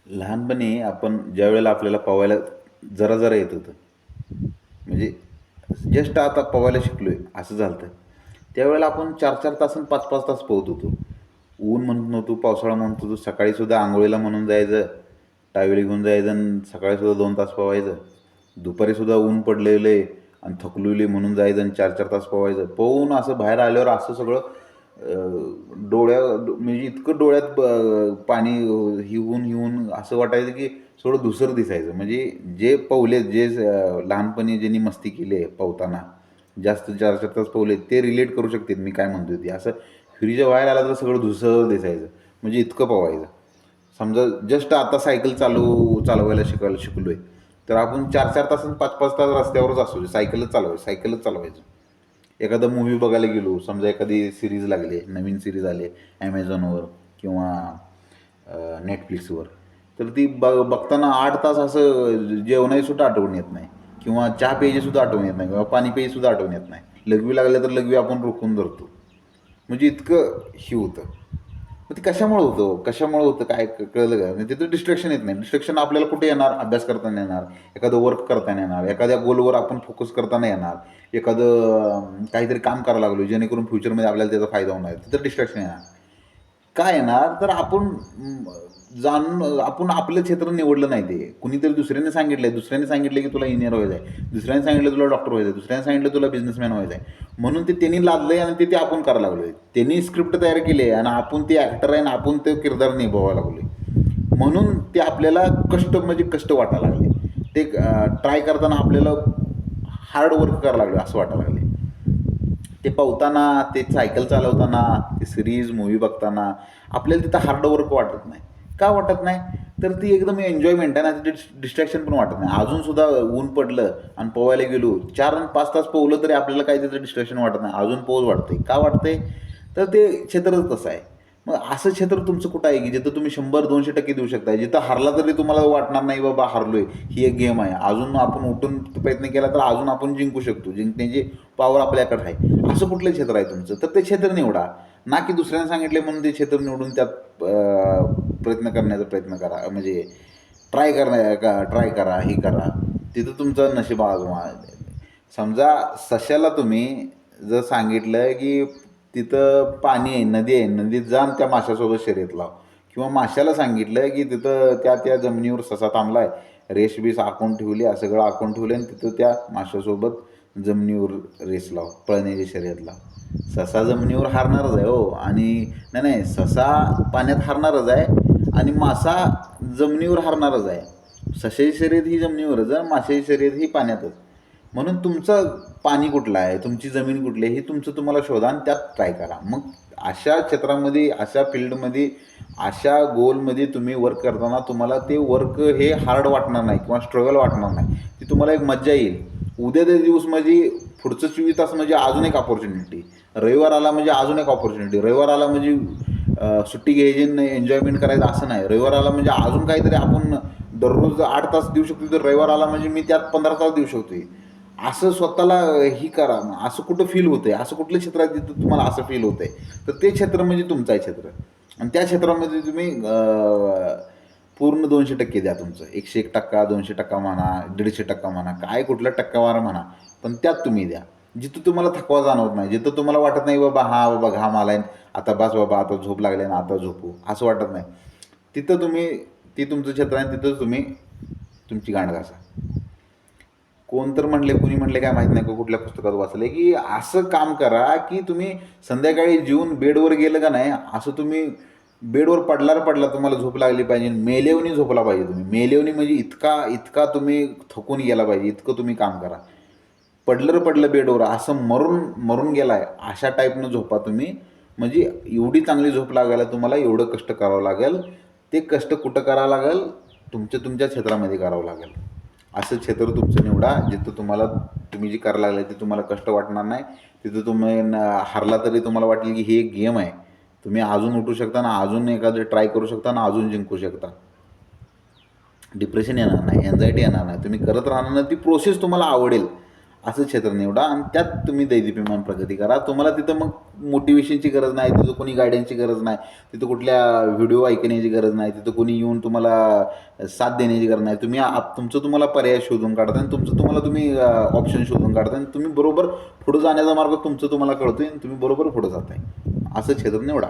लहानपणी आपण ज्यावेळेला आपल्याला पोहायला जरा जरा येत होतं, म्हणजे जस्ट आता पोहायला शिकलोय असं झालं होतं. त्यावेळेला आपण 4-4 तास आणि 5-5 तास पोहत होतो. ऊन म्हणत नव्हतो, पावसाळा म्हणत होतो. सकाळीसुद्धा अंघोळीला म्हणून जायचं, टावेल घेऊन जायचं आणि सकाळीसुद्धा 2 तास पोहायचं. दुपारीसुद्धा ऊन पडलेलं आहे आणि थकलेली म्हणून जायचं आणि 4-4 तास पोहायचं. पोहून असं बाहेर आल्यावर असं सगळं म्हणजे इतकं डोळ्यात पाणी हिवून असं वाटायचं की थोडं धुसर दिसायचं. म्हणजे जे पवले जे लहानपणी ज्यांनी मस्ती केली आहे पोहताना, जास्त 4-4 तास पोहले ते रिलेट करू शकतील मी काय म्हणतोय ते. असं विहिरीच्या बाहेर आला तर सगळं धुसर दिसायचं. म्हणजे इतकं पोहायचं. समजा जस्ट आता सायकल चालवायला शिकलोय, तर आपण 4-4 तास आणि 5-5 तास रस्त्यावरच असू, सायकलच चालवायचं. एखादा मूव्ही बघायला गेलो, समजा एखादी सीरीज लागली, नवीन सीरीज आली Amazonवर किंवा Netflixवर, तर ती बघताना 8 तास असं जेवणाचीसुद्धा आठवण येत नाही किंवा चहा प्यायचीसुद्धा आठवण येत नाही किंवा पाणी प्यायचीसुद्धा आठवण येत नाही. लघवी लागले तर लघवी आपण रोखून धरतो. म्हणजे इतकं हे होतं. मग ते कशामुळे होतं काय कळलं का? म्हणजे तिथं डिस्ट्रॅक्शन येत नाही. डिस्ट्रॅक्शन आपल्याला कुठे येणार? अभ्यास करताना येणार, एखादं वर्क करताना येणार, एखाद्या गोलवर आपण फोकस करताना येणार, एखादं काहीतरी काम करायला लागलो जेणेकरून फ्युचरमध्ये आपल्याला त्याचा फायदा होणार आहे. तिथं डिस्ट्रॅक्शन येणार. काय येणार? तर आपण आपलं क्षेत्र निवडलं नाही ते. कुणीतरी दुसऱ्याने सांगितलं की तुला इंजिनिअर व्हायचं आहे, दुसऱ्याने सांगितलं तुला डॉक्टर व्हायचं आहे, दुसऱ्याने सांगितलं तुला बिझनेसमॅन व्हायचं आहे. म्हणून ते त्यांनी लादलंय आणि ते आपण करायला लागलोय. त्यांनी स्क्रिप्ट तयार केली आहे आणि आपण ते ॲक्टर आहे आणि आपण ते किरदार निभवायला लागलोय. म्हणून ते आपल्याला कष्ट वाटायला लागले. ते ट्राय करताना आपल्याला हार्ड वर्क करायला लागलं असं वाटायला लागले. ते पोहताना, ते सायकल चालवताना, ते सीरीज, मूव्ही बघताना आपल्याला तिथं हार्ड वर्क वाटत नाही. का वाटत नाही? तर ती एकदम एन्जॉयमेंट आहे ना, तिथे डिस्ट्रॅक्शन पण वाटत नाही. अजूनसुद्धा ऊन पडलं आणि पोहायला गेलो, 4 आणि 5 तास पोहलं तरी आपल्याला काही तिथं डिस्ट्रॅक्शन वाटत नाही. अजून पोहोच वाटते. का वाटते? तर ते क्षेत्रच तसं आहे. मग असं क्षेत्र तुमचं कुठं आहे की जिथं तुम्ही 100-200% देऊ शकता. जिथं हारला तरी तुम्हाला वाटणार नाही बाबा हारलोय, ही एक गेम आहे. अजून आपण उठून प्रयत्न केला तर अजून आपण जिंकू शकतो. जिंकण्याची पॉवर आपल्याकडे आहे. असं कुठलं क्षेत्र आहे तुमचं? तर ते क्षेत्र निवडा. ना की दुसऱ्याने सांगितले म्हणून ते क्षेत्र निवडून त्यात प्रयत्न करण्याचा प्रयत्न करा. म्हणजे ट्राय करा, हे करा. तिथं तुमचं नशीब आजमा. समजा सश्याला तुम्ही जर सांगितलं की तिथं पाणी आहे, नदी आहे, नदीत जा आणि त्या माशासोबत शर्यत लाव. किंवा माशाला सांगितलं की तिथं त्या जमिनीवर ससा थांबला आहे, रेस-बीस आखून ठेवली, सगळं आखून ठेवलं आणि तिथं त्या माशासोबत जमिनीवर रेस लाव, पळण्याची शर्यत लाव. ससा जमिनीवर हारणारच आहे हो. आणि नाही, ससा पाण्यात हारणारच आहे आणि मासा जमिनीवर हारणारच आहे. सशाची शर्यत ही जमिनीवरच आहे, माशाची शर्यत ही पाण्यातच. म्हणून तुमचं पाणी कुठलं आहे, तुमची जमीन कुठली आहे, हे तुमचं तुम्हाला शोधा आणि त्यात ट्राय करा. मग अशा क्षेत्रामध्ये, अशा फील्डमध्ये, अशा गोलमध्ये तुम्ही वर्क करताना तुम्हाला ते वर्क हे हार्ड वाटणार नाही किंवा स्ट्रगल वाटणार नाही. ती तुम्हाला एक मज्जा येईल. उद्या ते दिवस म्हणजे पुढचं 24 तास म्हणजे अजून एक अपॉर्च्युनिटी. रविवार आला म्हणजे अजून एक अपॉर्च्युनिटी. रविवार आला म्हणजे सुट्टी घ्यायची आणि एन्जॉयमेंट करायचं असं नाही. रविवार आला म्हणजे अजून काहीतरी आपण दररोज 8 तास देऊ शकतो, तर रविवार आला म्हणजे मी त्यात 15 तास देऊ शकतो. असं स्वतःला ही करा. असं कुठं फील होतंय, असं कुठलं क्षेत्र आहे तिथं तुम्हाला असं फील होतंय, तर ते क्षेत्र म्हणजे तुमचं आहे क्षेत्र. आणि त्या क्षेत्रामध्ये तुम्ही पूर्ण 200% द्या तुमचं. 101%, 200% म्हणा, 150% म्हणा, काय कुठला टक्केवार म्हणा, पण त्यात तुम्ही द्या. जिथं तुम्हाला थकवा जाणवत नाही, जिथं तुम्हाला वाटत नाही बाबा हां बाबा घाम आलाय, आता बस बाबा आता झोप लागली ना आता झोपू, असं वाटत नाही. तिथं तुम्ही, ती तुमचं क्षेत्र आहे, तिथंच तुम्ही तुमची गांड घासा. कुणी म्हणले काय माहीत नाही का, कुठल्या पुस्तकात वाचले की असं काम करा की तुम्ही संध्याकाळी जेवून बेडवर गेलं का नाही, असं तुम्ही बेडवर पडला तुम्हाला झोप लागली पाहिजे, मेलेवणी झोपला पाहिजे तुम्ही. मेलेवणी म्हणजे इतका तुम्ही थकून गेला पाहिजे, इतकं तुम्ही काम करा. पडलं बेडवर असं मरून मरून गेलाय अशा टाईपनं झोपा तुम्ही. म्हणजे एवढी चांगली झोप लागायला तुम्हाला एवढं कष्ट करावं लागेल. ते कष्ट कुठं करावं लागेल? तुमच्या क्षेत्रामध्ये करावं लागेल. असं क्षेत्र तुमचं निवडा जिथं तुम्ही जे करायला लागले ते तुम्हाला कष्ट वाटणार नाही. तिथं तुम्ही हारला तरी तुम्हाला वाटेल की ही एक गेम आहे. तुम्ही अजून उठू शकता ना, अजून एखादं ट्राय करू शकता ना, अजून जिंकू शकता. डिप्रेशन येणार नाही, एन्झायटी येणार नाही. तुम्ही करत राहणार, ती प्रोसेस तुम्हाला आवडेल. असं क्षेत्र निवडा आणि त्यात तुम्ही दैदिप्यमान प्रगती करा. तुम्हाला तिथं मग मोटिवेशनची गरज नाही, तिथं कोणी गायडन्सची गरज नाही, तिथं कुठल्या व्हिडिओ ऐकण्याची गरज नाही, तिथं कोणी येऊन तुम्हाला साथ देण्याची गरज नाही. तुम्ही तुमचं तुम्हाला पर्याय शोधून काढता आणि तुमचं तुम्हाला तुम्ही ऑप्शन शोधून काढता आणि तुम्ही बरोबर पुढं जाण्याचा मार्ग तुमचं तुम्हाला कळतोय आणि तुम्ही बरोबर पुढं जाताय. असं क्षेत्र निवडा.